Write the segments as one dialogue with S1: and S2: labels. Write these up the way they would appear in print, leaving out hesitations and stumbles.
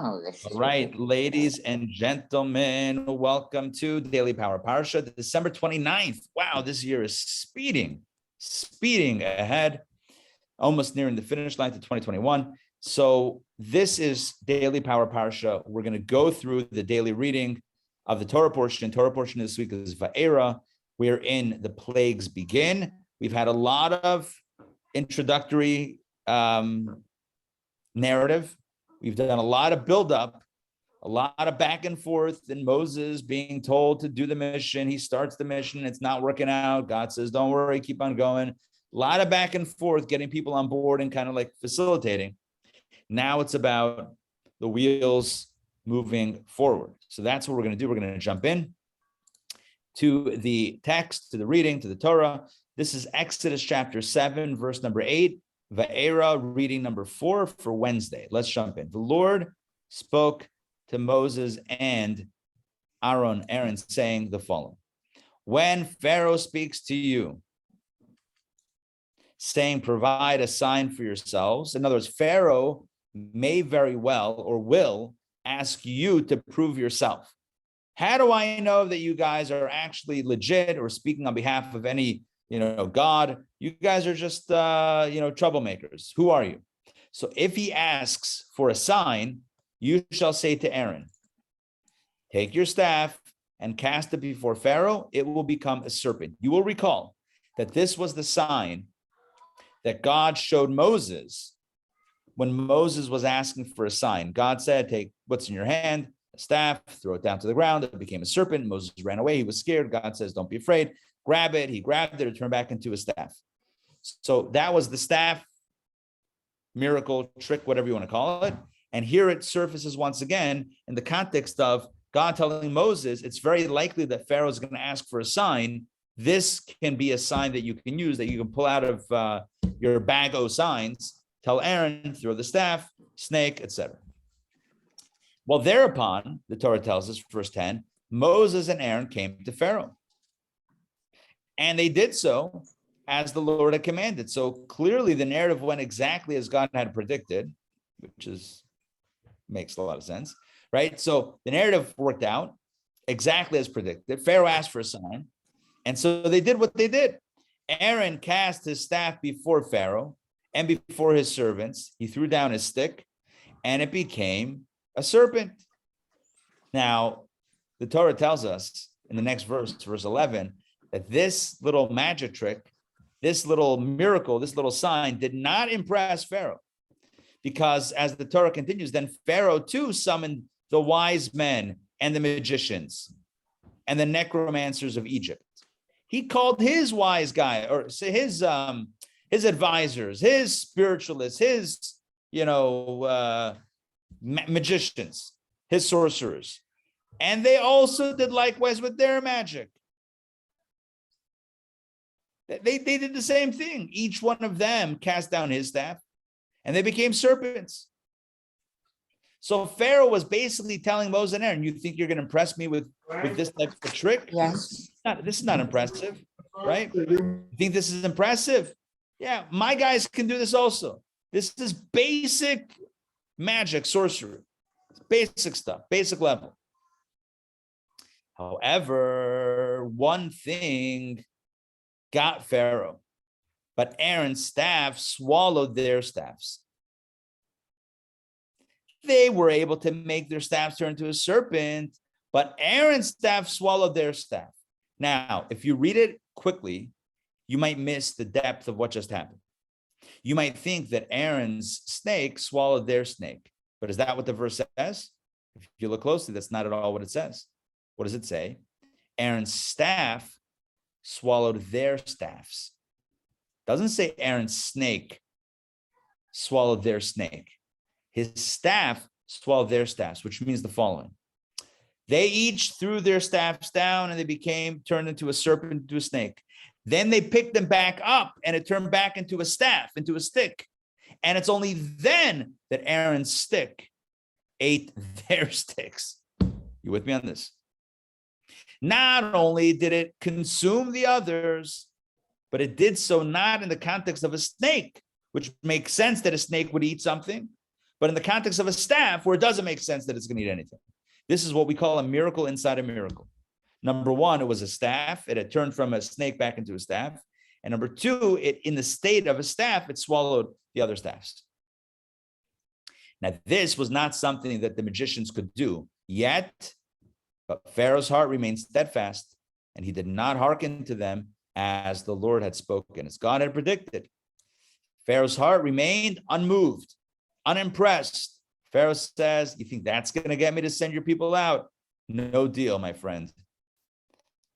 S1: Oh, this is
S2: All right, ladies and gentlemen, welcome to Daily Power Parsha, December 29th. Wow, this year is speeding ahead, almost nearing the finish line to 2021. So this is Daily Power Parsha. We're going to go through the daily reading of the Torah portion. Torah portion this week is Va'era. We're in the plagues begin. We've had a lot of introductory narrative. We've done a lot of buildup, a lot of back and forth, and Moses being told to do the mission. He starts the mission. It's not working out. God says, don't worry, keep on going. A lot of back and forth, getting people on board and kind of like facilitating. Now it's about the wheels moving forward. So that's what we're going to do. We're going to jump in to the text, to the reading, to the Torah. This is Exodus chapter 7, verse number 8. Va'era, reading number 4 for Wednesday. Let's jump in. The Lord spoke to Moses and Aaron, saying the following. When Pharaoh speaks to you, saying, provide a sign for yourselves. In other words, Pharaoh may very well or will ask you to prove yourself. How do I know that you guys are actually legit or speaking on behalf of any God? You guys are just, troublemakers. Who are you? So if he asks for a sign, you shall say to Aaron, take your staff and cast it before Pharaoh. It will become a serpent. You will recall that this was the sign that God showed Moses when Moses was asking for a sign. God said, take what's in your hand, a staff, throw it down to the ground. It became a serpent. Moses ran away. He was scared. God says, don't be afraid. Grab it. He grabbed it. It turned back into a staff. So that was the staff miracle, trick, whatever you want to call it. And here it surfaces once again in the context of God telling Moses, it's very likely that Pharaoh is going to ask for a sign. This can be a sign that you can use, that you can pull out of your bag of signs. Tell Aaron, throw the staff, snake, etc. Well, thereupon, the Torah tells us, verse 10, Moses and Aaron came to Pharaoh. And they did so as the Lord had commanded. So clearly the narrative went exactly as God had predicted, which makes a lot of sense, right? So the narrative worked out exactly as predicted. Pharaoh asked for a sign. And so they did what they did. Aaron cast his staff before Pharaoh and before his servants. He threw down his stick and it became a serpent. Now, the Torah tells us in the next verse, verse 11, that this little magic trick, this little miracle, this little sign did not impress Pharaoh. Because as the Torah continues, then Pharaoh too summoned the wise men and the magicians and the necromancers of Egypt. He called his wise guy, or his advisors, his spiritualists, his magicians, his sorcerers. And they also did likewise with their magic. They did the same thing. Each one of them cast down his staff and they became serpents. So Pharaoh was basically telling Moses and Aaron, you think you're going to impress me with this type of trick?
S1: Yes.
S2: This is not impressive, right? You think this is impressive? Yeah, my guys can do this also. This is basic magic, sorcery. Basic stuff, basic level. However, one thing got Pharaoh, but Aaron's staff swallowed their staffs. They were able to make their staffs turn into a serpent, but Aaron's staff swallowed their staff. Now, if you read it quickly, you might miss the depth of what just happened. You might think that Aaron's snake swallowed their snake, but is that what the verse says? If you look closely, that's not at all what it says. What does it say? Aaron's staff swallowed their staffs. Doesn't say Aaron's snake swallowed their snake. His staff swallowed their staffs, which means the following. They each threw their staffs down and they turned into a serpent, into a snake. Then they picked them back up and it turned back into a staff, into a stick. And it's only then that Aaron's stick ate their sticks. You with me on this? Not only did it consume the others, but it did so not in the context of a snake, which makes sense that a snake would eat something, But in the context of a staff, where it doesn't make sense that it's going to eat anything, this is what we call a miracle inside a miracle. Number one, it was a staff. It had turned from a snake back into a staff. And number two, it in the state of a staff, it swallowed the other staffs. Now, this was not something that the magicians could do yet, but Pharaoh's heart remained steadfast, and he did not hearken to them as the Lord had spoken, as God had predicted. Pharaoh's heart remained unmoved, unimpressed. Pharaoh says, you think that's going to get me to send your people out? No deal, my friend.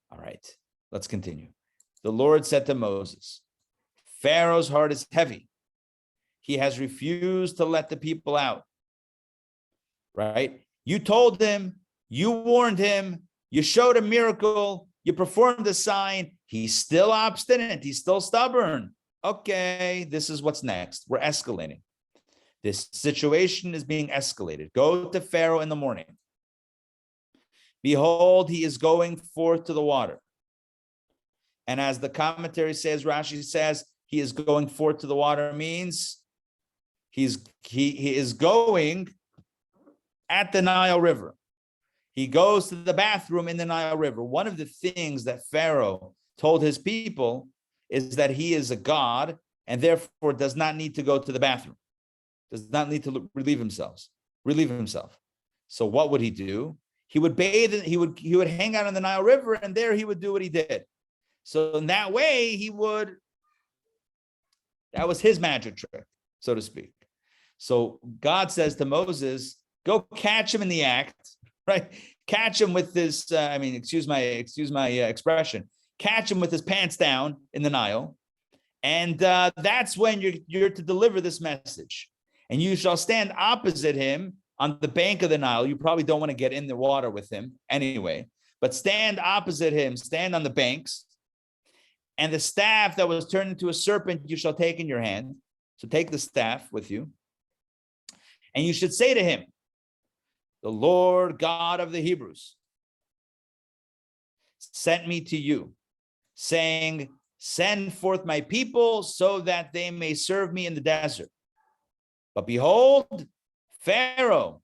S2: All right, let's continue. The Lord said to Moses, Pharaoh's heart is heavy. He has refused to let the people out. Right? You told him, you warned him, you showed a miracle, you performed a sign. He's still obstinate. He's still stubborn. Okay, this is what's next. We're escalating. This situation is being escalated. Go to Pharaoh in the morning. Behold, he is going forth to the water. And as the commentary says, Rashi says, he is going forth to the water means he is going at the Nile River. He goes to the bathroom in the Nile River. One of the things that Pharaoh told his people is that he is a god and therefore does not need to go to the bathroom, does not need to relieve himself. So what would he do? He would bathe, he would hang out on the Nile River, and there he would do what he did. So in that way, that was his magic trick, so to speak. So God says to Moses, go catch him in the act, right? Catch him with this, excuse my expression, catch him with his pants down in the Nile. And that's when you're to deliver this message. And you shall stand opposite him on the bank of the Nile. You probably don't want to get in the water with him anyway, but stand opposite him, stand on the banks. And the staff that was turned into a serpent, you shall take in your hand. So take the staff with you. And you should say to him, the Lord God of the Hebrews sent me to you, saying, send forth my people so that they may serve me in the desert. But behold, Pharaoh,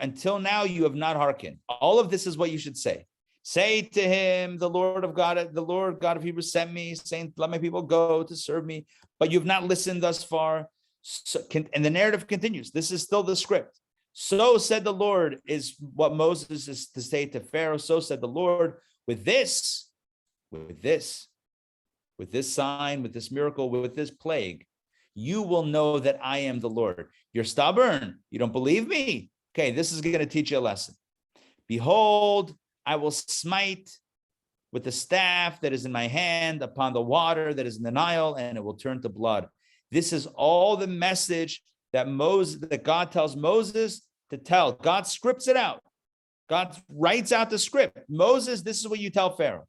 S2: until now you have not hearkened. All of this is what you should say. Say to him, the Lord God of Hebrews sent me, saying, let my people go to serve me. But you've not listened thus far. And the narrative continues. This is still the script. So said the Lord is what Moses is to say to Pharaoh. So said the Lord, with this sign, with this miracle, with this plague, you will know that I am the Lord. You're stubborn. You don't believe me. Okay, this is going to teach you a lesson. Behold, I will smite with the staff that is in my hand upon the water that is in the Nile, and it will turn to blood. This is all the message that God tells Moses to tell. God scripts it out. God writes out the script. Moses, this is what you tell Pharaoh.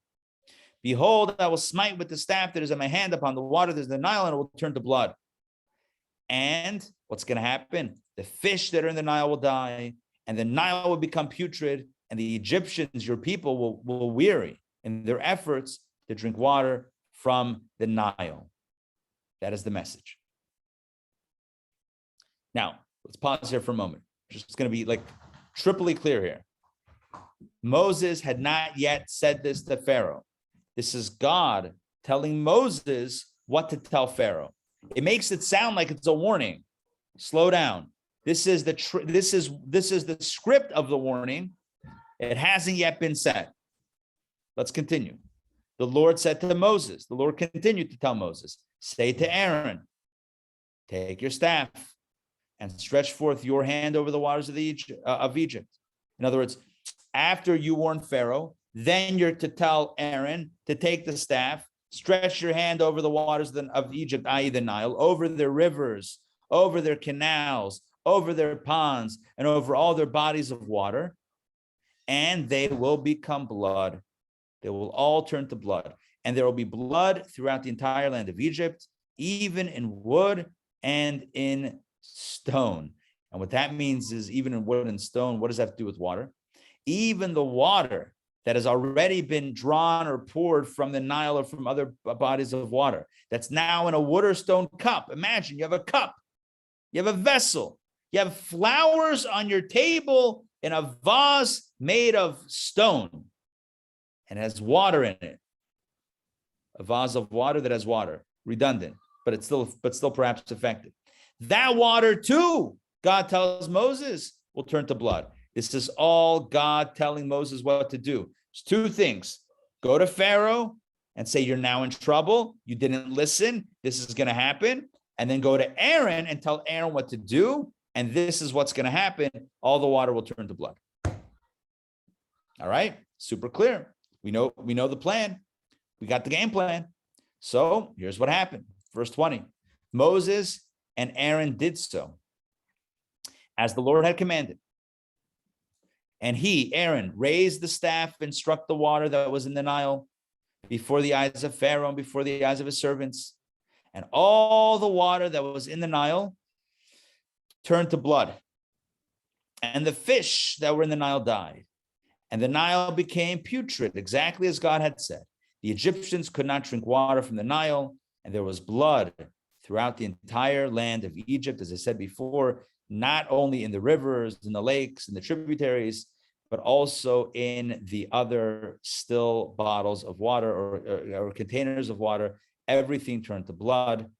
S2: Behold, I will smite with the staff that is in my hand upon the water that is in the Nile, and it will turn to blood. And what's going to happen? The fish that are in the Nile will die, and the Nile will become putrid, and the Egyptians, your people, will weary in their efforts to drink water from the Nile. That is the message. Now, let's pause here for a moment. It's going to be like triply clear here. Moses had not yet said this to Pharaoh. This is God telling Moses what to tell Pharaoh. It makes it sound like it's a warning. Slow down. This is the script of the warning. It hasn't yet been said. Let's continue. The Lord said to Moses, the Lord continued to tell Moses, say to Aaron, take your staff and stretch forth your hand over the waters of Egypt. In other words, after you warn Pharaoh, then you're to tell Aaron to take the staff, stretch your hand over the waters of Egypt, i.e. the Nile, over their rivers, over their canals, over their ponds, and over all their bodies of water, and they will become blood. They will all turn to blood. And there will be blood throughout the entire land of Egypt, even in wood and in stone. And what that means is even in wood and stone, what does that have to do with water? Even the water that has already been drawn or poured from the Nile or from other bodies of water, that's now in a wood or stone cup. Imagine you have a cup, you have a vessel, You have flowers on your table in a vase made of stone and has water in it. A vase of water that has water, redundant, but it's still perhaps effective. That water too, God tells Moses, will turn to blood. This is all God telling Moses what to do. There's two things. Go to Pharaoh and say, you're now in trouble. You didn't listen. This is going to happen. And then go to Aaron and tell Aaron what to do. And this is what's going to happen. All the water will turn to blood. All right. Super clear. We know the plan. We got the game plan. So here's what happened. Verse 20. Moses and Aaron did so as the Lord had commanded. And he, Aaron, raised the staff and struck the water that was in the Nile before the eyes of Pharaoh and before the eyes of his servants. And all the water that was in the Nile turned to blood. And the fish that were in the Nile died. And the Nile became putrid, exactly as God had said. The Egyptians could not drink water from the Nile, and there was blood throughout the entire land of Egypt, as I said before, not only in the rivers, in the lakes, in the tributaries, but also in the other still bottles of water or containers of water. Everything turned to blood.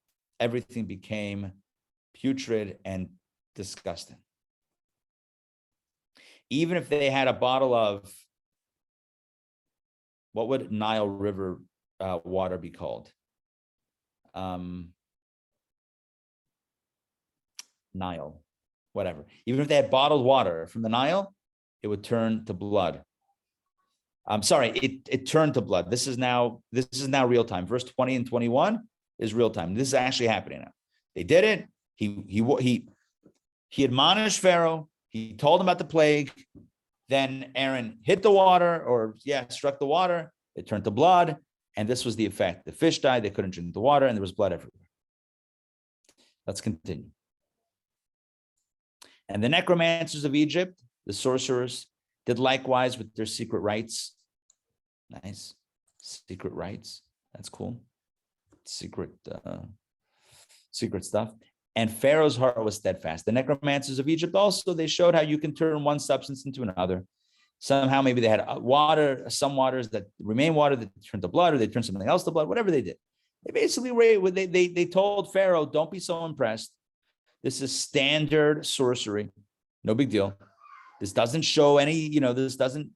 S2: Everything became putrid and disgusting. Even if they had a bottle of, what would Nile River water be called? Nile, whatever. Even if they had bottled water from the Nile, it would turn to blood. I'm sorry, it turned to blood. This is now real time. Verse 20 and 21 is real time. This is actually happening now. They did it. He admonished Pharaoh. He told him about the plague. Then Aaron hit the water, struck the water. It turned to blood. And this was the effect. The fish died. They couldn't drink the water, and there was blood everywhere. Let's continue. And the necromancers of Egypt, the sorcerers, did likewise with their secret rites. Nice. Secret rites. That's cool. Secret stuff. And Pharaoh's heart was steadfast. The necromancers of Egypt also, they showed how you can turn one substance into another. Somehow maybe they had some waters that remain water that turned to blood, or they turned something else to blood, whatever they did. They basically they told Pharaoh, don't be so impressed. This is standard sorcery. No big deal. This doesn't show any, this doesn't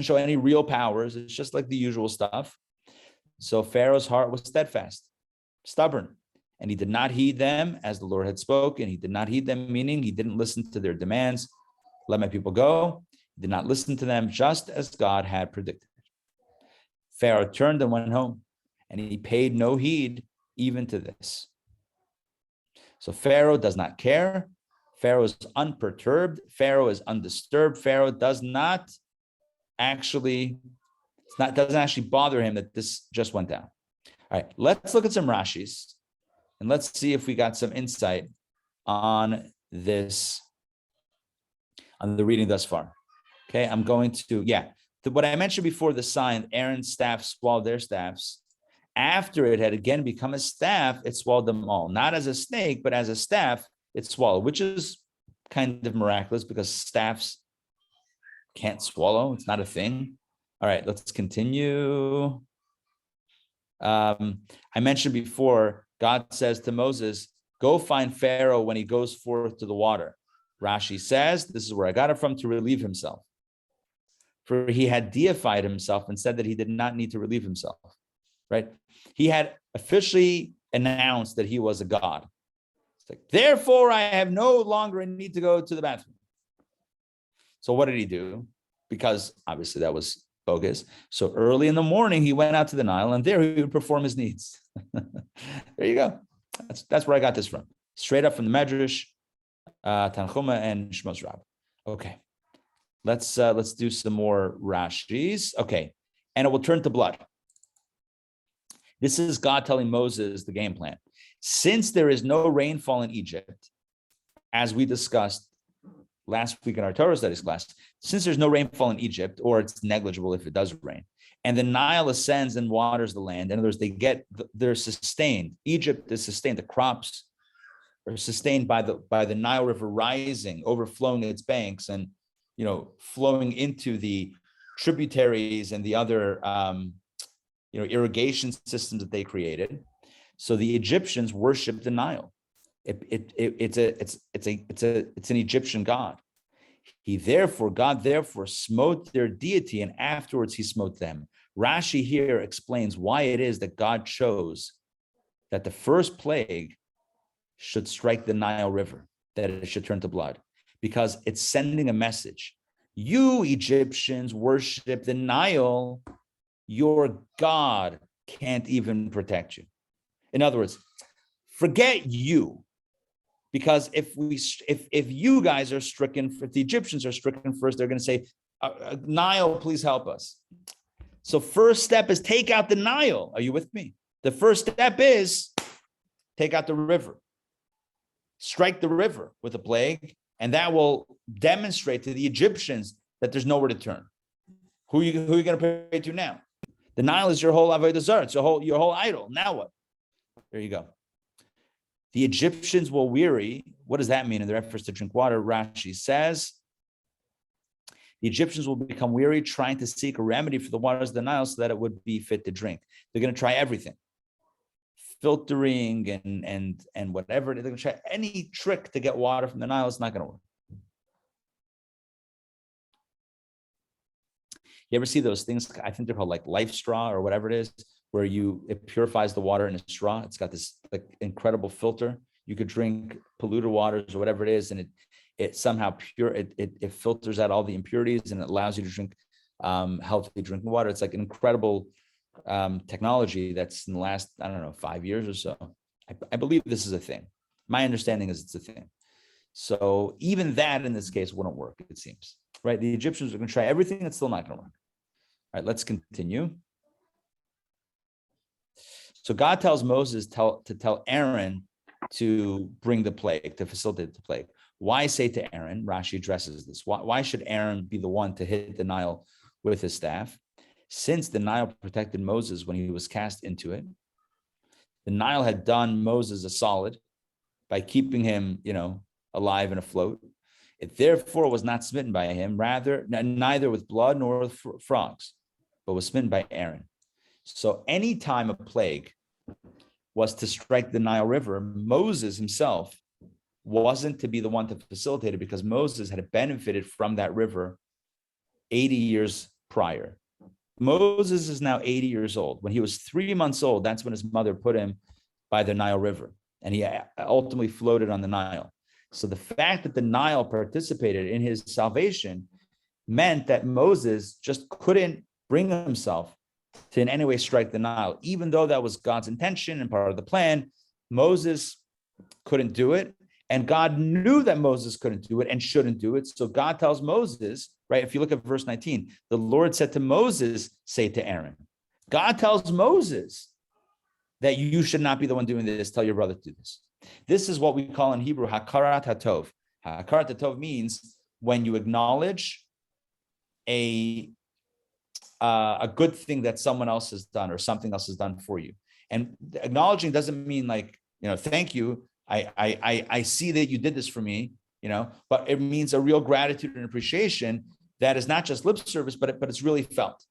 S2: show any real powers. It's just like the usual stuff. So Pharaoh's heart was steadfast, stubborn, and he did not heed them as the Lord had spoken. He did not heed them, meaning he didn't listen to their demands. Let my people go. He did not listen to them, just as God had predicted. Pharaoh turned and went home, and he paid no heed even to this. So Pharaoh does not care. Pharaoh is unperturbed. Pharaoh is undisturbed. Pharaoh doesn't actually bother him that this just went down. All right, let's look at some Rashis, and let's see if we got some insight on this, on the reading thus far. Okay, I'm going to, what I mentioned before, the sign, Aaron's staff swallowed their staffs. After it had again become a staff, it swallowed them all. Not as a snake, but as a staff, it swallowed, which is kind of miraculous because staffs can't swallow. It's not a thing. All right, let's continue. I mentioned before, God says to Moses, go find Pharaoh when he goes forth to the water. Rashi says, this is where I got it from, to relieve himself. For he had deified himself and said that he did not need to relieve himself. Right? He had officially announced that he was a god. It's like, therefore, I have no longer a need to go to the bathroom. So what did he do? Because obviously that was bogus. So early in the morning, he went out to the Nile, and there he would perform his needs. There you go. That's where I got this from. Straight up from the Medrash, Tanchuma, and Shmos Rabbah. Okay. Let's do some more Rashis. Okay. And it will turn to blood. This is God telling Moses the game plan. Since there is no rainfall in Egypt, as we discussed last week in our Torah studies class, since there's no rainfall in Egypt, or it's negligible if it does rain, and the Nile ascends and waters the land, in other words, they're sustained. Egypt is sustained. The crops are sustained by the Nile River rising, overflowing its banks, and flowing into the tributaries and the other irrigation systems that they created. So the Egyptians worshiped the Nile. It's an Egyptian god. God therefore smote their deity, and afterwards he smote them. Rashi here explains why it is that God chose that the first plague should strike the Nile River, that it should turn to blood, because it's sending a message. You Egyptians worship the Nile. Your God can't even protect you. In other words, forget you. Because if you guys are stricken, if the Egyptians are stricken first, they're going to say, Nile, please help us. So first step is take out the Nile. Are you with me? The first step is take out the river. Strike the river with a plague, and that will demonstrate to the Egyptians that there's nowhere to turn. Who are you going to pray to now? The Nile is your whole avodah zarah. It's your whole idol. Now what? There you go. The Egyptians will weary. What does that mean in their efforts to drink water? Rashi says, the Egyptians will become weary trying to seek a remedy for the waters of the Nile so that it would be fit to drink. They're going to try everything. Filtering and whatever. They're going to try any trick to get water from the Nile. It's not going to work. You ever see those things? I think they're called like life straw or whatever it is, where it purifies the water in a straw. It's got this like incredible filter. You could drink polluted waters or whatever it is, and it somehow it filters out all the impurities and it allows you to drink healthy drinking water. It's like an incredible technology that's in the last, 5 years or so. I believe this is a thing. My understanding is it's a thing. So even that in this case wouldn't work, it seems. Right? The Egyptians are going to try everything. It's still not going to work. All right, let's continue. So God tells Moses to tell Aaron to bring the plague, to facilitate the plague. Why say to Aaron? Rashi addresses this. Why should Aaron be the one to hit the Nile with his staff? Since the Nile protected Moses when he was cast into it, the Nile had done Moses a solid by keeping him, alive and afloat. It therefore was not smitten by him, neither with blood nor with frogs, but was smitten by Aaron. So any time a plague was to strike the Nile River, Moses himself wasn't to be the one to facilitate it, because Moses had benefited from that river 80 years prior. Moses is now 80 years old. When he was 3 months old, that's when his mother put him by the Nile River, and he ultimately floated on the Nile. So the fact that the Nile participated in his salvation meant that Moses just couldn't bring himself to in any way strike the Nile. Even though that was God's intention and part of the plan, Moses couldn't do it. And God knew that Moses couldn't do it and shouldn't do it. So God tells Moses, right? If you look at verse 19, the Lord said to Moses, say to Aaron. God tells Moses that you should not be the one doing this. Tell your brother to do this. This is what we call in Hebrew hakarat hatov. Hakarat hatov means when you acknowledge a good thing that someone else has done or something else has done for you. And acknowledging doesn't mean like, thank you. I see that you did this for me, but it means a real gratitude and appreciation that is not just lip service, but it's really felt.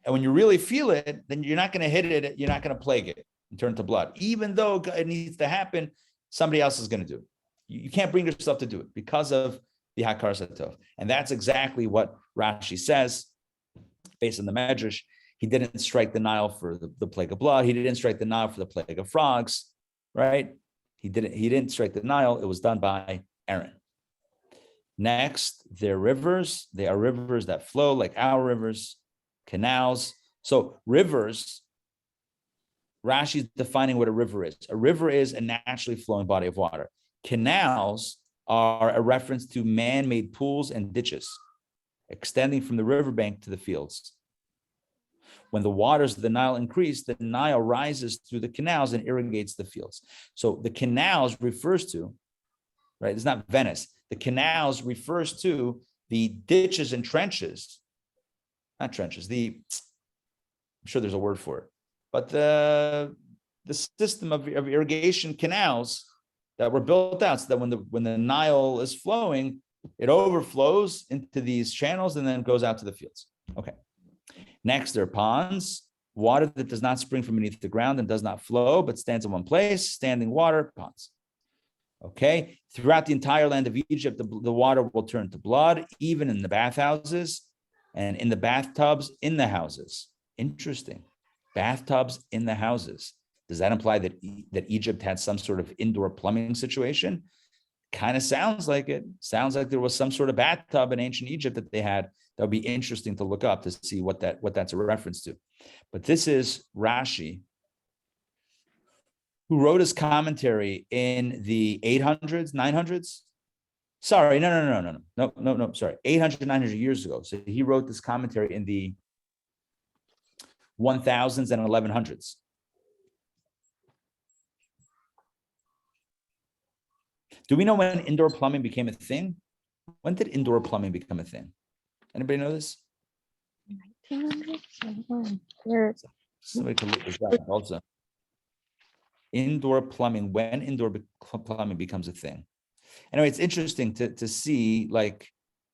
S2: And when you really feel it, then you're not going to hit it. You're not going to plague it and turn to blood. Even though it needs to happen, somebody else is going to do it. You can't bring yourself to do it because of the Hakar Satov. And that's exactly what Rashi says based on the Medrash. He didn't strike the Nile for the plague of blood. He didn't strike the Nile for the plague of frogs, right? He didn't strike the Nile. It was done by Aaron. Next, they're rivers. They are rivers that flow like our rivers, canals. So rivers, Rashi is defining what a river is. A river is a naturally flowing body of water. Canals are a reference to man-made pools and ditches extending from the riverbank to the fields. When the waters of the Nile increase, the Nile rises through the canals and irrigates the fields. So the canals refers to, right? It's not Venice. The canals refers to the ditches and trenches, not trenches. I'm sure there's a word for it, but the system of irrigation canals that were built out so that when the Nile is flowing, it overflows into these channels and then goes out to the fields. Okay. Next, there are ponds, water that does not spring from beneath the ground and does not flow, but stands in one place, standing water, ponds. Okay. Throughout the entire land of Egypt, the water will turn to blood, even in the bathhouses and in the bathtubs in the houses. Interesting. Bathtubs in the houses. Does that imply that Egypt had some sort of indoor plumbing situation? Kind of sounds like it. Sounds like there was some sort of bathtub in ancient Egypt that they had. That would be interesting to look up to see what that's a reference to. But this is Rashi, who wrote his commentary in the 800s, 900s. Sorry, no. Sorry, 800, 900 years ago. So he wrote this commentary in the 1000s and 1100s. Do we know when indoor plumbing became a thing? When did indoor plumbing become a thing? Anybody know this?
S1: 1900s.
S2: Somebody can look this up also. Indoor plumbing, when indoor plumbing becomes a thing. Anyway, it's interesting to see, like,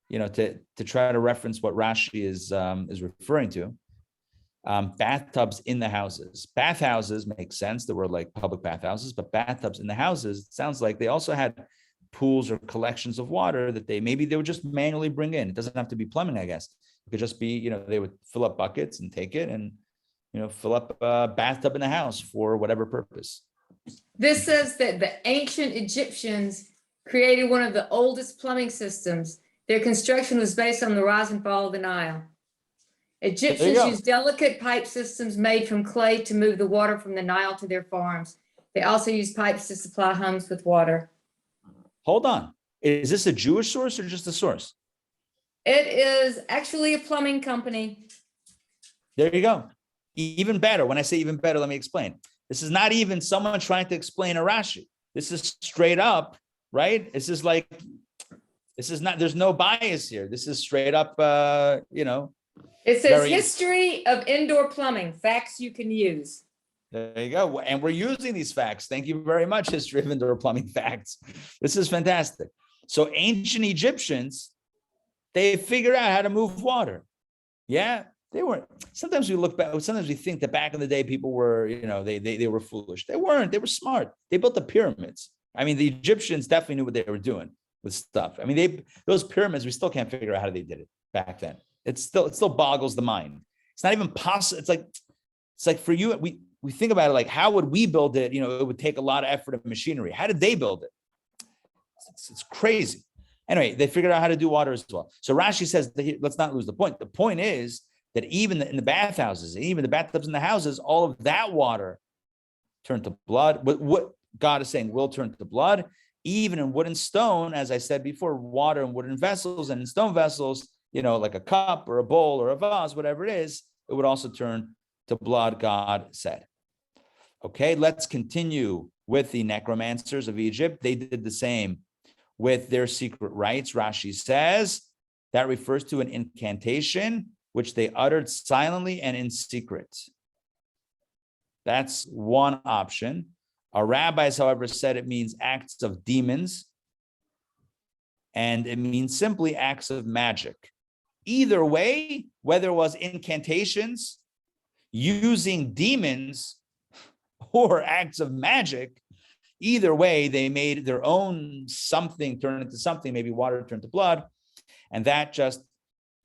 S2: to try to reference what Rashi is referring to. Bathtubs in the houses. Bathhouses make sense. There were like public bathhouses, but bathtubs in the houses, it sounds like they also had pools or collections of water that they would just manually bring in. It doesn't have to be plumbing, I guess. It could just be, they would fill up buckets and take it and, fill up a bathtub in the house for whatever purpose.
S3: This says that the ancient Egyptians created one of the oldest plumbing systems. Their construction was based on the rise and fall of the Nile. Egyptians used delicate pipe systems made from clay to move the water from the Nile to their farms. They also used pipes to supply homes with water.
S2: Hold on. Is this a Jewish source or just a source?
S3: It is actually a plumbing company.
S2: There you go. Even better. When I say even better, let me explain. This is not even someone trying to explain a Rashi. This is straight up, right? This is not, there's no bias here. This is straight up,
S3: It says history of indoor plumbing, facts you can use.
S2: There you go. And we're using these facts. Thank you very much, history of indoor plumbing facts. This is fantastic. So ancient Egyptians, they figured out how to move water. Yeah, they weren't. Sometimes we look back, sometimes we think that back in the day, people were, they were foolish. They weren't. They were smart. They built the pyramids. I mean, the Egyptians definitely knew what they were doing with stuff. I mean, those pyramids, we still can't figure out how they did it back then. It still boggles the mind. It's not even possible. It's like for you, we think about it like, how would we build it? It would take a lot of effort and machinery. How did they build it? It's crazy. Anyway, they figured out how to do water as well. So Rashi says, let's not lose the point. The point is that even in the bathhouses, even the bathtubs in the houses, all of that water turned to blood. What God is saying will turn to blood. Even in wood and stone, as I said before, water in wooden vessels and in stone vessels, like a cup or a bowl or a vase, whatever it is, it would also turn to blood, God said. Okay, let's continue with the necromancers of Egypt. They did the same with their secret rites. Rashi says that refers to an incantation which they uttered silently and in secret. That's one option. Our rabbis, however, said it means acts of demons, and it means simply acts of magic. Either way, whether it was incantations, using demons, or acts of magic, either way, they made their own something turn into something, maybe water turned to blood, and that just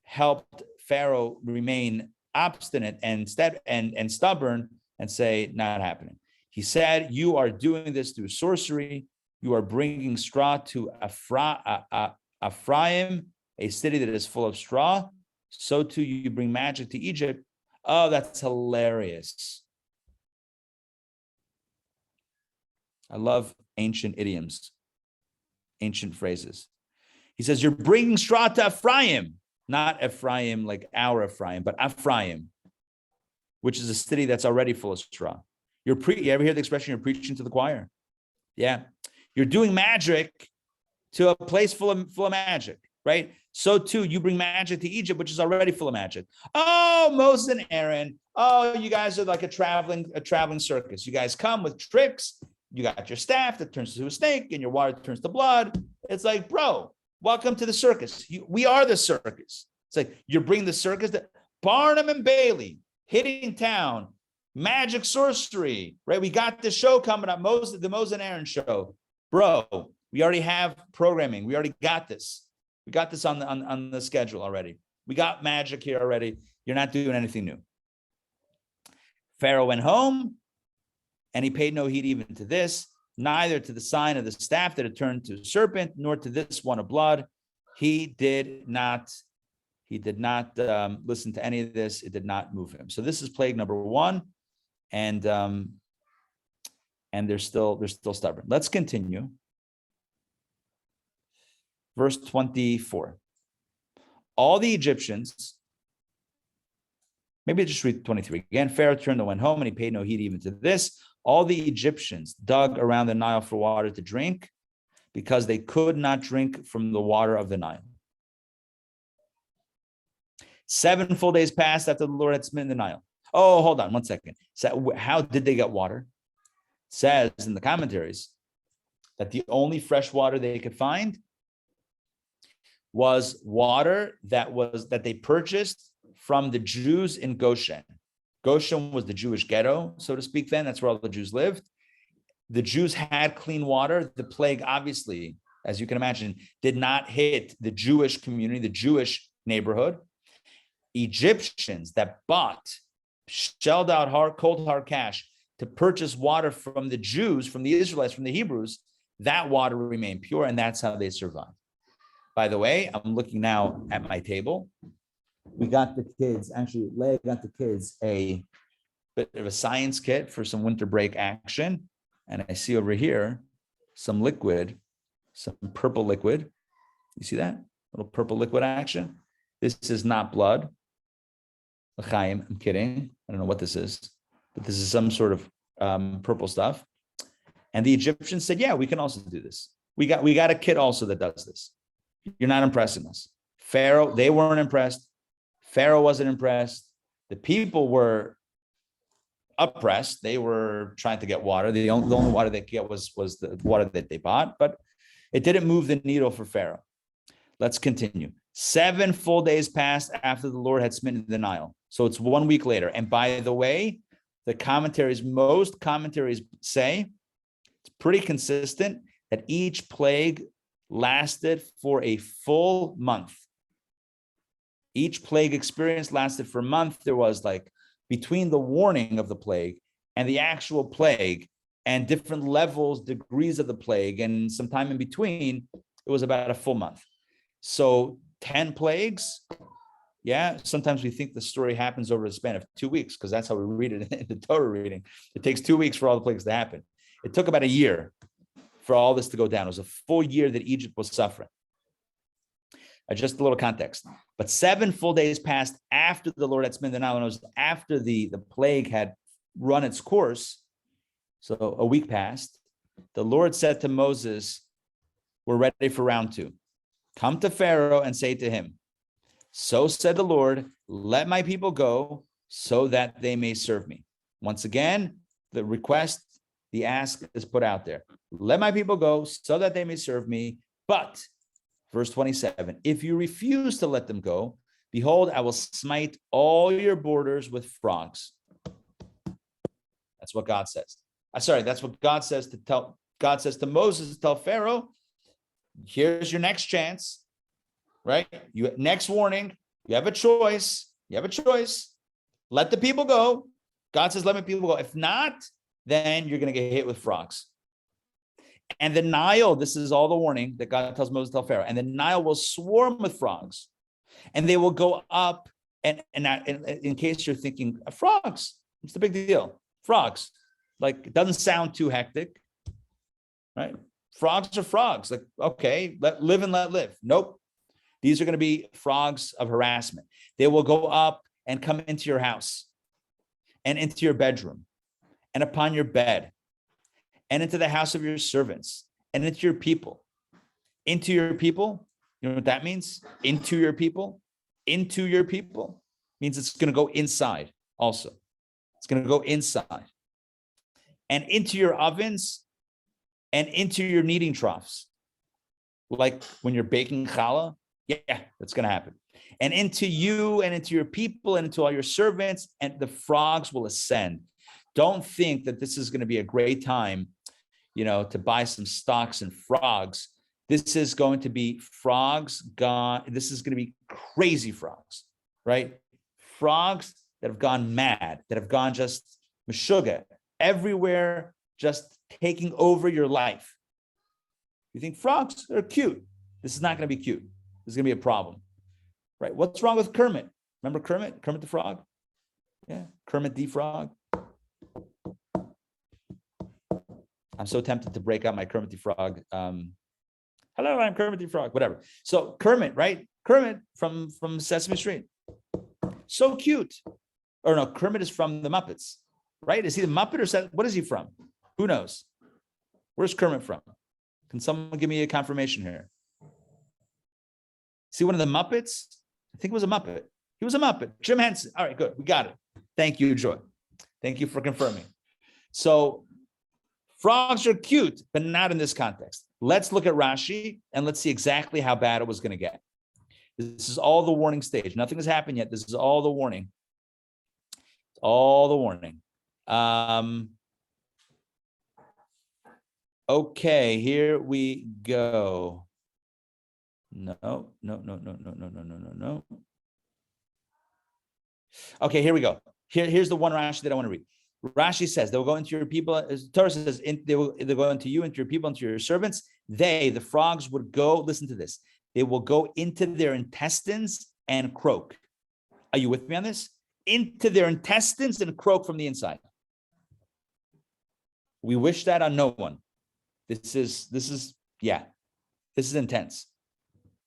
S2: helped Pharaoh remain obstinate and stubborn and say, not happening. He said, you are doing this through sorcery. You are bringing straw to Ephraim, a city that is full of straw. So too you bring magic to Egypt. Oh, that's hilarious. I love ancient idioms, ancient phrases. He says, you're bringing straw to Ephraim, not Ephraim like our Ephraim, but Ephraim, which is a city that's already full of straw. You ever hear the expression, you're preaching to the choir? Yeah. You're doing magic to a place full of magic, right? So too, you bring magic to Egypt, which is already full of magic. Oh, Moses and Aaron. Oh, you guys are like a traveling circus. You guys come with tricks You got your staff that turns to a snake and your water turns to blood. It's like, bro, welcome to the circus. We are the circus. It's like, you're bringing the circus that Barnum and Bailey, hitting town, magic sorcery, right? We got the show coming up, the Moses and Aaron show. Bro, we already have programming. We already got this. We got this on the schedule already. We got magic here already. You're not doing anything new. Pharaoh went home and he paid no heed even to this, neither to the sign of the staff that had turned to a serpent, nor to this one of blood. He did not listen to any of this. It did not move him. So this is plague number one, and they're still stubborn. Let's continue. Verse 24. All the Egyptians, maybe just read 23 again. Pharaoh turned and went home, and he paid no heed even to this. All the Egyptians dug around the Nile for water to drink, because they could not drink from the water of the Nile. 7 full days passed after the Lord had smitten the Nile. Oh, hold on 1 second. So how did they get water? It says in the commentaries that the only fresh water they could find was water that they purchased from the Jews in Goshen. Goshen was the Jewish ghetto, so to speak, then. That's where all the Jews lived. The Jews had clean water. The plague, obviously, as you can imagine, did not hit the Jewish community, the Jewish neighborhood. Egyptians that shelled out cold hard cash to purchase water from the Jews, from the Israelites, from the Hebrews, that water remained pure, and that's how they survived. By the way, I'm looking now at my table. We got the kids, actually, Leah got the kids a bit of a science kit for some winter break action. And I see over here some liquid, some purple liquid. You see that? Little purple liquid action. This is not blood. L'chaim, I'm kidding. I don't know what this is, but this is some sort of purple stuff. And the Egyptians said, yeah, we can also do this. We got a kit also that does this. You're not impressing us. Pharaoh, they weren't impressed. Pharaoh wasn't impressed. The people were oppressed. They were trying to get water. The only water they could get was the water that they bought, but it didn't move the needle for Pharaoh. Let's continue. 7 full days passed after the Lord had smitten the Nile. So it's 1 week later. And by the way, most commentaries say it's pretty consistent that each plague lasted for a full month. Each plague experience lasted for a month. There was between the warning of the plague and the actual plague and different levels, degrees of the plague, and some time in between, it was about a full month. So 10 plagues. Yeah, sometimes we think the story happens over the span of 2 weeks because that's how we read it in the Torah reading. It takes 2 weeks for all the plagues to happen. It took about a year for all this to go down. It was a full year that Egypt was suffering. Just a little context. But 7 full days passed after the Lord had smitten the Nile, and it was after the plague had run its course. So a week passed. The Lord said to Moses, we're ready for round 2. Come to Pharaoh and say to him, so said the Lord, let my people go so that they may serve me. Once again, the request, the ask is put out there. Let my people go so that they may serve me. But, verse 27, if you refuse to let them go, behold, I will smite all your borders with frogs. That's what God says. That's what God says to Moses to tell Pharaoh, here's your next chance. Right? Next warning, you have a choice. Let the people go. God says, let my people go. If not, then you're going to get hit with frogs. And the Nile, this is all the warning that God tells Moses to tell Pharaoh, and the Nile will swarm with frogs. And they will go up, and in case you're thinking, frogs, what's the big deal? Frogs. It doesn't sound too hectic, right? Frogs are frogs. Okay, let live and let live. Nope. These are going to be frogs of harassment. They will go up and come into your house and into your bedroom and upon your bed and into the house of your servants and into your people. Into your people, you know what that means? Into your people means it's going to go inside also. It's going to go inside. And into your ovens and into your kneading troughs. Like when you're baking challah, yeah, that's going to happen. And into you and into your people and into all your servants, and the frogs will ascend. Don't think that this is going to be a great time, to buy some stocks and frogs. This is going to be frogs gone. This is going to be crazy frogs, right? Frogs that have gone mad, that have gone just meshuggah, everywhere, just taking over your life. You think frogs are cute. This is not going to be cute. This is going to be a problem, right? What's wrong with Kermit? Remember Kermit? Kermit the Frog? Yeah, Kermit the Frog. I'm so tempted to break out my Kermit the Frog. Hello, I'm Kermit the Frog, whatever. So Kermit, right? Kermit from Sesame Street. So cute. Or no, Kermit is from the Muppets, right? Is he the Muppet or what is he from? Who knows? Where's Kermit from? Can someone give me a confirmation here? See one of the Muppets? I think it was a Muppet. He was a Muppet. Jim Henson. All right, good. We got it. Thank you, Joy. Thank you for confirming. So frogs are cute, but not in this context. Let's look at Rashi and let's see exactly how bad it was going to get. This is all the warning stage. Nothing has happened yet. This is all the warning. All the warning. Okay, here we go. No. Okay, here we go. Here's the one Rashi that I want to read. Rashi says, they will go into your people. Torah says, they will go into you, into your people, into your servants. The frogs would go, listen to this. They will go into their intestines and croak. Are you with me on this? Into their intestines and croak from the inside. We wish that on no one. This is intense.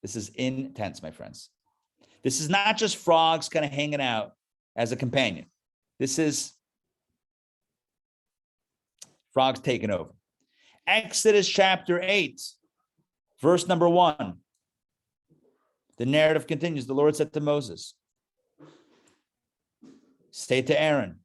S2: This is intense, my friends. This is not just frogs kind of hanging out as a companion. This is frogs taking over. Exodus chapter 8, verse number 1. The narrative continues. The Lord said to Moses, say to Aaron,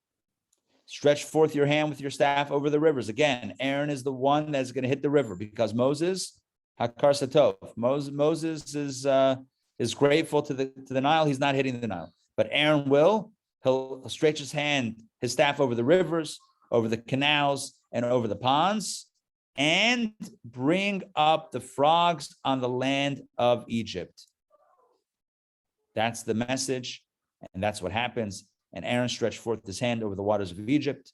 S2: stretch forth your hand with your staff over the rivers. Again, Aaron is the one that's going to hit the river because Moses, Hakar Satov, Moses is grateful to the Nile. He's not hitting the Nile, but Aaron will. He'll stretch his staff over the rivers, over the canals, and over the ponds, and bring up the frogs on the land of Egypt. That's the message, and that's what happens. And Aaron stretched forth his hand over the waters of Egypt,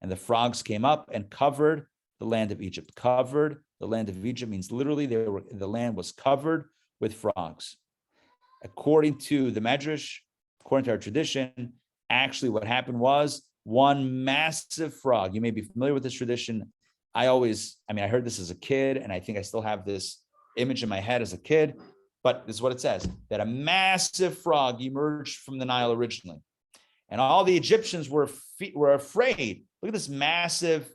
S2: and the frogs came up and covered the land of Egypt. Covered the land of Egypt means literally the land was covered with frogs. According to the Medrash, according to our tradition, actually what happened was one massive frog. You may be familiar with this tradition. I heard this as a kid, and I think I still have this image in my head as a kid, but this is what it says, that a massive frog emerged from the Nile originally. And all the Egyptians were afraid. Look at this massive,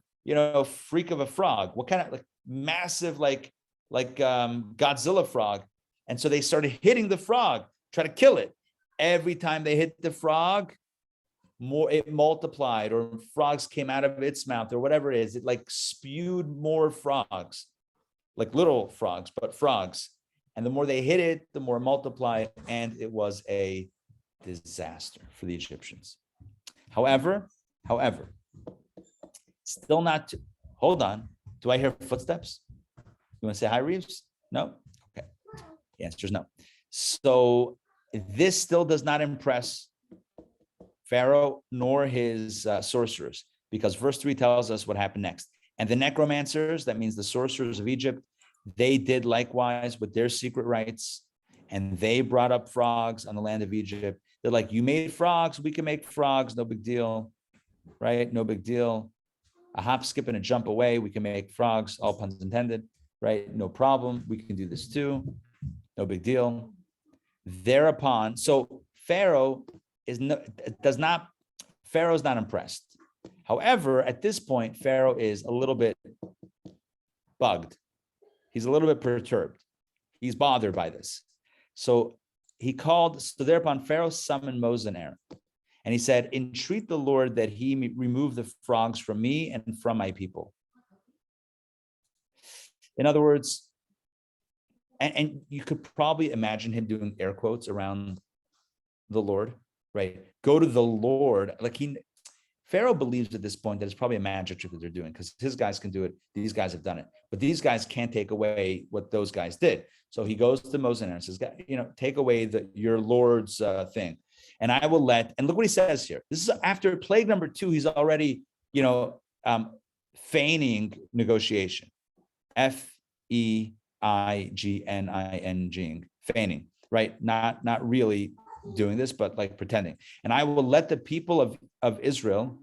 S2: freak of a frog. What kind of massive, like Godzilla frog. And so they started hitting the frog, try to kill it. Every time they hit the frog, it multiplied, or frogs came out of its mouth, or whatever it is. It spewed more frogs, like little frogs, but frogs. And the more they hit it, the more it multiplied, and it was a disaster for the Egyptians. However, still not. Hold on. Do I hear footsteps? You want to say hi, Reeves? No? Okay. The answer is no. So this still does not impress Pharaoh nor his sorcerers, because verse 3 tells us what happened next. And the necromancers, that means the sorcerers of Egypt, they did likewise with their secret rites, and they brought up frogs on the land of Egypt. They're like, you made frogs, we can make frogs, no big deal, right? No big deal. A hop, skip, and a jump away, we can make frogs, all puns intended, right? No problem, we can do this too, no big deal. Thereupon, so Pharaoh Pharaoh's not impressed. However, at this point, Pharaoh is a little bit bugged. He's a little bit perturbed. He's bothered by this. So thereupon Pharaoh summoned Moses and Aaron. And he said, entreat the Lord that he remove the frogs from me and from my people. In other words, and you could probably imagine him doing air quotes around the Lord, right? Go to the Lord. Like Pharaoh believes at this point that it's probably a magic trick that they're doing because his guys can do it. These guys have done it, but these guys can't take away what those guys did. So he goes to Moses and says, take away your Lord's thing. And I will and look what he says here. This is after plague number 2. He's already, feigning negotiation. Feigining, feigning, right? Not really doing this, but like pretending. And I will let the people of Israel,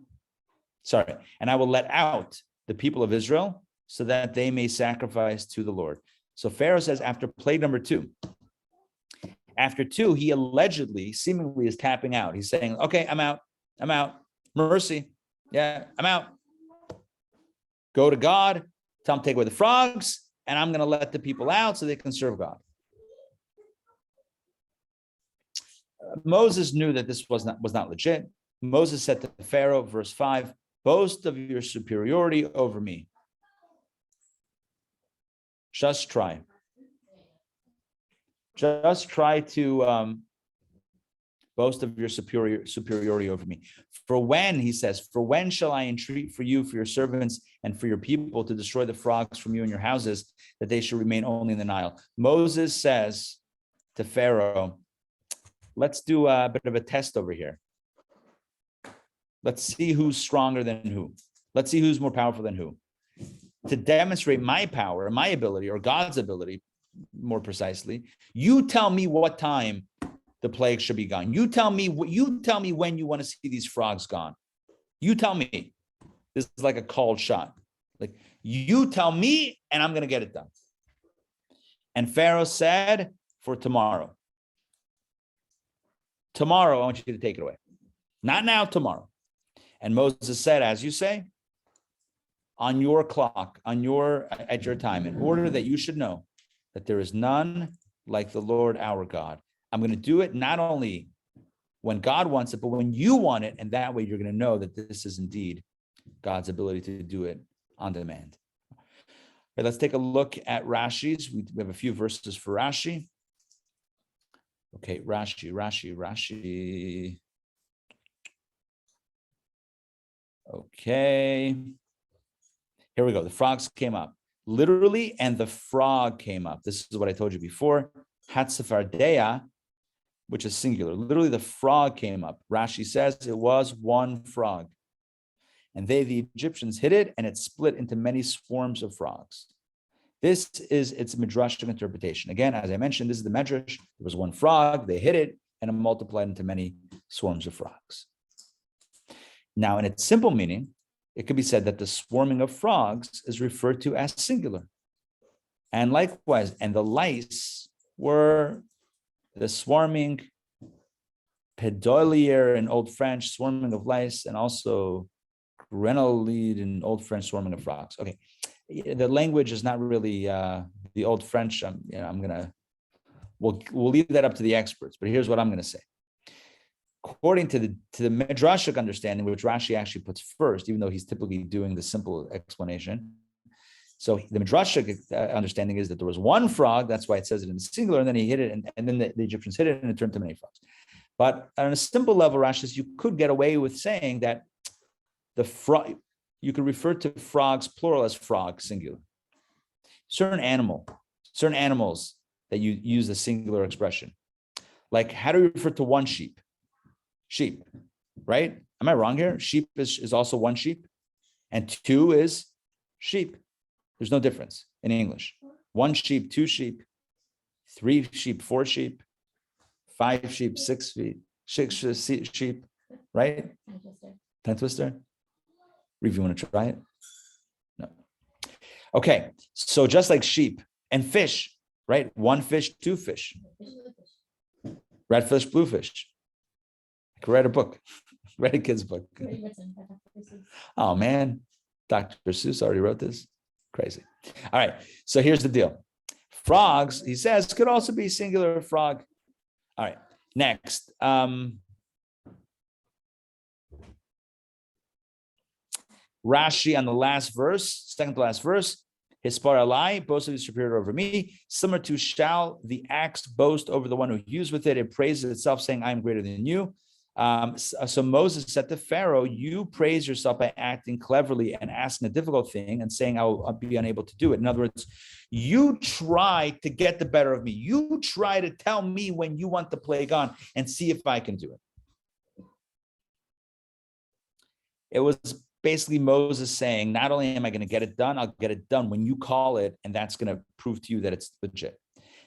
S2: and I will let out the people of Israel so that they may sacrifice to the Lord. So Pharaoh says after plague number 2, after 2, he allegedly, seemingly is tapping out. He's saying, okay, I'm out. Mercy. Yeah, I'm out. Go to God, tell him to take away the frogs, and I'm going to let the people out so they can serve God. Moses knew that this was not legit. Moses said to Pharaoh, verse 5, boast of your superiority over me. Just try. Just try to boast of your superiority over me. For when shall I entreat for you, for your servants, and for your people to destroy the frogs from you and your houses, that they should remain only in the Nile? Moses says to Pharaoh, let's do a bit of a test over here. Let's see who's stronger than who. Let's see who's more powerful than who. To demonstrate my power, my ability, or God's ability, more precisely, you tell me what time the plague should be gone. You tell me when you want to see these frogs gone. You tell me. This is like a called shot. Like, you tell me, and I'm going to get it done. And Pharaoh said, for tomorrow. Tomorrow, I want you to take it away. Not now, tomorrow. And Moses said, as you say, on your clock, at your time, in order that you should know that there is none like the Lord our God. I'm going to do it not only when God wants it, but when you want it. And that way you're going to know that this is indeed God's ability to do it on demand. All right, let's take a look at Rashi's. We have a few verses for Rashi. Okay, Rashi. Okay. Here we go. The frogs came up. Literally, and the frog came up. This is what I told you before. Hatzafardea, which is singular. Literally, the frog came up. Rashi says it was one frog. And the Egyptians, hid it, and it split into many swarms of frogs. This is its midrashic interpretation. Again, as I mentioned, this is the medrash. There was one frog, they hid it, and it multiplied into many swarms of frogs. Now, in its simple meaning, it could be said that the swarming of frogs is referred to as singular. And likewise, and the lice were the swarming, pedolier in Old French, swarming of lice, and also grenolide in Old French, swarming of frogs. Okay, the language is not really the Old French. We'll leave that up to the experts, but here's what I'm going to say. According to the midrashic understanding, which Rashi actually puts first, even though he's typically doing the simple explanation. So the midrashic understanding is that there was one frog, that's why it says it in the singular, and then he hit it, and then the Egyptians hit it, and it turned to many frogs. But on a simple level, Rashi says you could get away with saying that you could refer to frogs plural as frog singular. Certain animals that you use the singular expression. Like, how do you refer to one sheep? Sheep, right? Am I wrong here? Sheep is also one sheep, and two is sheep. There's no difference in English. One sheep, two sheep, three sheep, four sheep, five sheep, six sheep, right? Tongue twister. If you want to try it? No. Okay, so just like sheep and fish, right? One fish, two fish. Red fish, blue fish. I could write a book, write a kid's book. Oh man, Dr. Seuss already wrote this. Crazy. All right, so here's the deal. Frogs, he says, could also be singular frog. All right, next. Rashi on the last verse, second to last verse. his alai, boast of his superior over me, similar to shall the axe boast over the one who used with it. It praises itself, saying, I am greater than you. So Moses said to Pharaoh, you praise yourself by acting cleverly and asking a difficult thing and saying, I'll be unable to do it. In other words, you try to get the better of me. You try to tell me when you want the plague on and see if I can do it. It was basically Moses saying, not only am I going to get it done, I'll get it done when you call it, and that's going to prove to you that it's legit.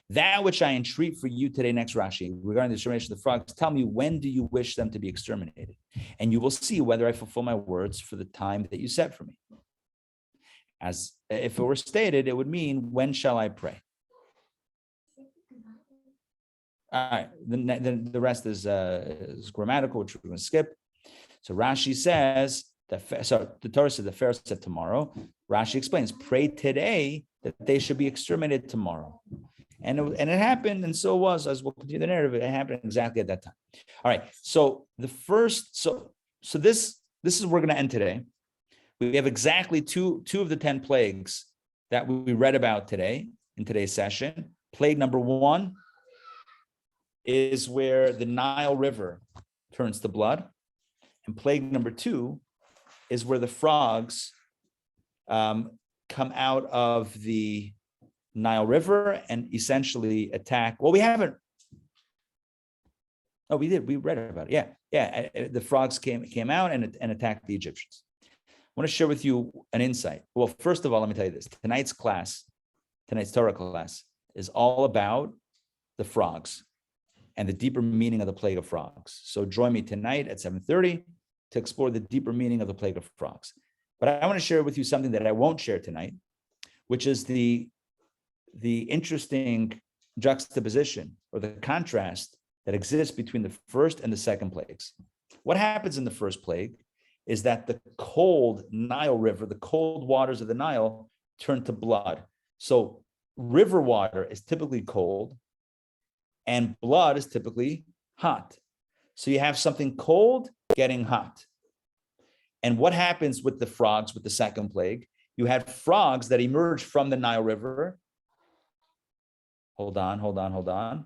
S2: That which I entreat for you today, next Rashi, regarding the extermination of the frogs, tell me, when do you wish them to be exterminated? And you will see whether I fulfill my words for the time that you set for me. As if it were stated, it would mean, when shall I pray? All right, then the rest is grammatical, which we're going to skip. So Rashi says, the Torah said the Pharaoh said tomorrow. Rashi explains, pray today that they should be exterminated tomorrow. And it happened, and so it was, as we'll continue the narrative, it happened exactly at that time. All right, so the first, so this is where we're going to end today. We have exactly two of the 10 plagues that we read about today in today's session. Plague number 1 is where the Nile River turns to blood. And plague number 2 is where the frogs come out of the Nile River and essentially attack. Well, we haven't. Oh, we did. We read about it. Yeah. The frogs came out and attacked the Egyptians. I want to share with you an insight. Well, first of all, let me tell you this. Tonight's Torah class is all about the frogs and the deeper meaning of the plague of frogs. So join me tonight at 7:30 to explore the deeper meaning of the plague of frogs. But I want to share with you something that I won't share tonight, which is the interesting juxtaposition or the contrast that exists between the first and the second plagues. What happens in the first plague is that the cold Nile River, the cold waters of the Nile, turn to blood. So river water is typically cold and blood is typically hot. So you have something cold getting hot. And what happens with the frogs with the second plague? You had frogs that emerged from the Nile River. Hold on.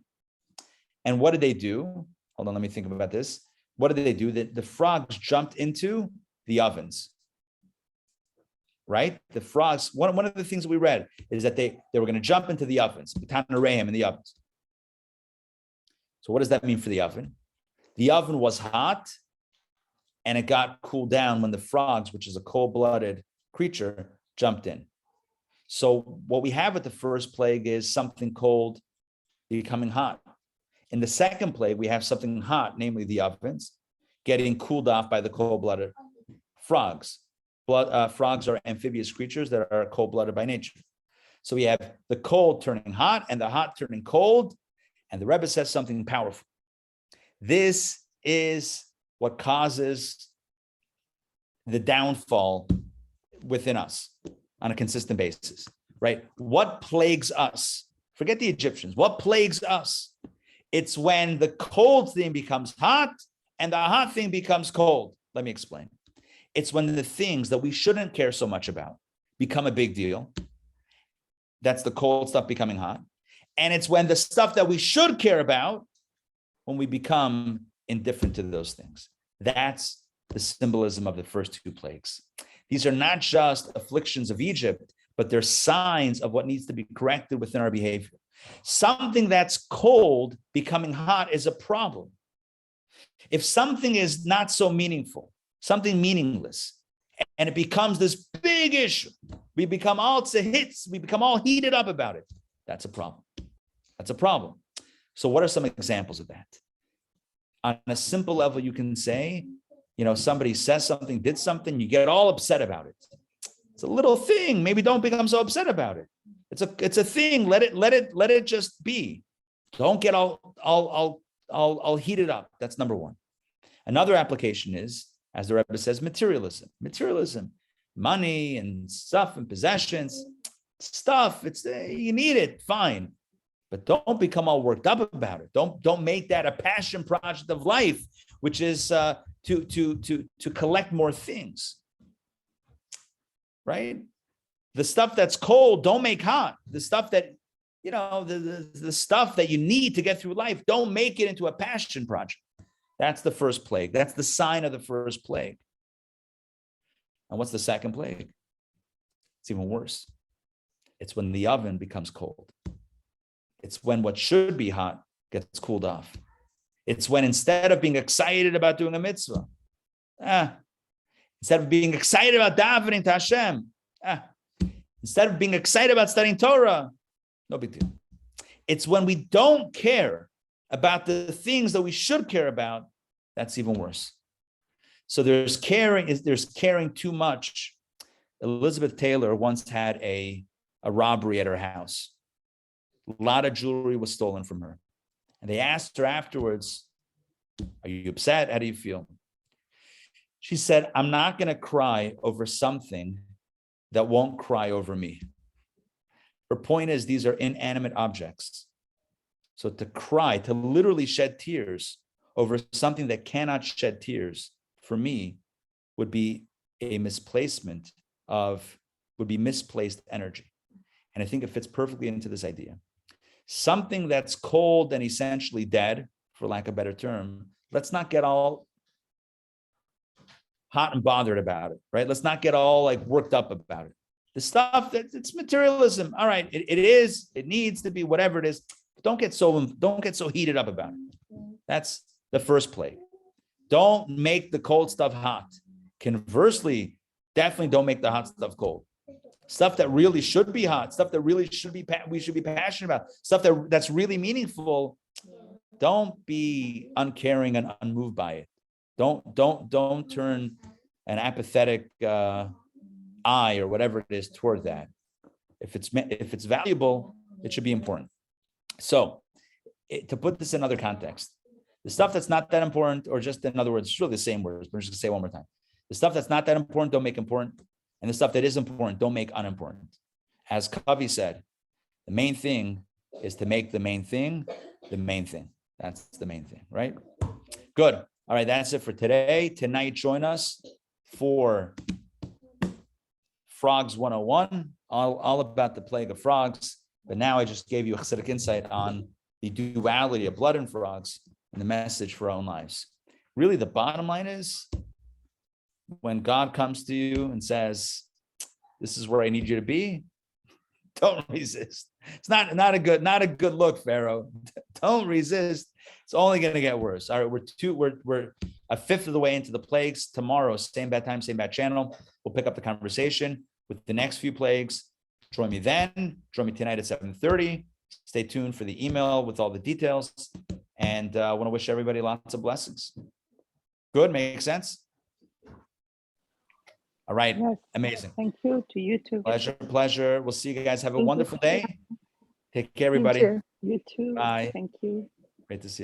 S2: And what did they do? Hold on, let me think about this. What did they do? The frogs jumped into the ovens, right? The frogs, one of the things that we read is that they were going to jump into the ovens, in the ovens. So what does that mean for the oven? The oven was hot and it got cooled down when the frogs, which is a cold-blooded creature, jumped in. So what we have with the first plague is something cold becoming hot. In the second plague, we have something hot, namely the ovens, getting cooled off by the cold-blooded frogs. Frogs are amphibious creatures that are cold-blooded by nature. So we have the cold turning hot and the hot turning cold, and the Rebbe says something powerful. This is what causes the downfall within us on a consistent basis, right? What plagues us? Forget the Egyptians. What plagues us? It's when the cold thing becomes hot and the hot thing becomes cold. Let me explain. It's when the things that we shouldn't care so much about become a big deal. That's the cold stuff becoming hot. And it's when the stuff that we should care about, when we become indifferent to those things. That's the symbolism of the first two plagues. These are not just afflictions of Egypt, but they're signs of what needs to be corrected within our behavior. Something that's cold becoming hot is a problem. If something is not so meaningful, something meaningless, and it becomes this big issue, we become all hits, we become all heated up about it, that's a problem. That's a problem. So what are some examples of that? On a simple level, you can say, somebody says something, did something, you get all upset about it. It's a little thing. Maybe don't become so upset about it. It's a thing. Let it just be. Don't get all heated up. That's number one. Another application is, as the Rebbe says, materialism. Materialism, money and stuff and possessions, stuff. You need it, fine, but don't become all worked up about it. Don't make that a passion project of life, which is to collect more things, right? The stuff that's cold, don't make hot. The stuff that, the stuff that you need to get through life, don't make it into a passion project. That's the first plague. That's the sign of the first plague. And what's the second plague? It's even worse. It's when the oven becomes cold. It's when what should be hot gets cooled off. It's when instead of being excited about doing a mitzvah, instead of being excited about davening to Hashem, instead of being excited about studying Torah, no big deal. It's when we don't care about the things that we should care about, that's even worse. So there's caring too much. Elizabeth Taylor once had a robbery at her house. A lot of jewelry was stolen from her. And they asked her afterwards, are you upset? How do you feel? She said, I'm not going to cry over something that won't cry over me. Her point is, these are inanimate objects. So to cry, to literally shed tears over something that cannot shed tears, for me, would be misplaced energy. And I think it fits perfectly into this idea. Something that's cold and essentially dead, for lack of a better term, let's not get all hot and bothered about it, right? Let's not get all like worked up about it. The stuff that it's materialism. All right, it needs to be whatever it is. Don't get so heated up about it. That's the first plague. Don't make the cold stuff hot. Conversely, definitely don't make the hot stuff cold. Stuff that really should be hot, stuff that really we should be passionate about, stuff that's really meaningful. Don't be uncaring and unmoved by it. Don't turn an apathetic eye or whatever it is toward that. If it's valuable, it should be important. So, to put this in other context, the stuff that's not that important, or just in other words, it's really the same words, but I'm just gonna say it one more time. The stuff that's not that important, don't make important. And the stuff that is important, don't make unimportant. As Kavi said, the main thing is to make the main thing the main thing. That's the main thing, right? Good. All right, that's it for today. Tonight, join us for Frogs 101, all about the plague of frogs. But now I just gave you a Chassidic insight on the duality of blood and frogs and the message for our own lives. Really, the bottom line is, when God comes to you and says, this is where I need you to be, don't resist. It's not a good look, Pharaoh. Don't resist. It's only going to get worse. All right, we're a fifth of the way into the plagues. Tomorrow, same bad time, same bad channel. We'll pick up the conversation with the next few plagues. Join me then. Join me tonight at 7:30. Stay tuned for the email with all the details. And I want to wish everybody lots of blessings. Good? Makes sense? All right. Yes. Amazing.
S1: Thank you. To you too.
S2: Pleasure. We'll see you guys. Have a wonderful day. Take care, everybody.
S1: You too.
S2: Bye.
S1: Thank you.
S2: Great to see you.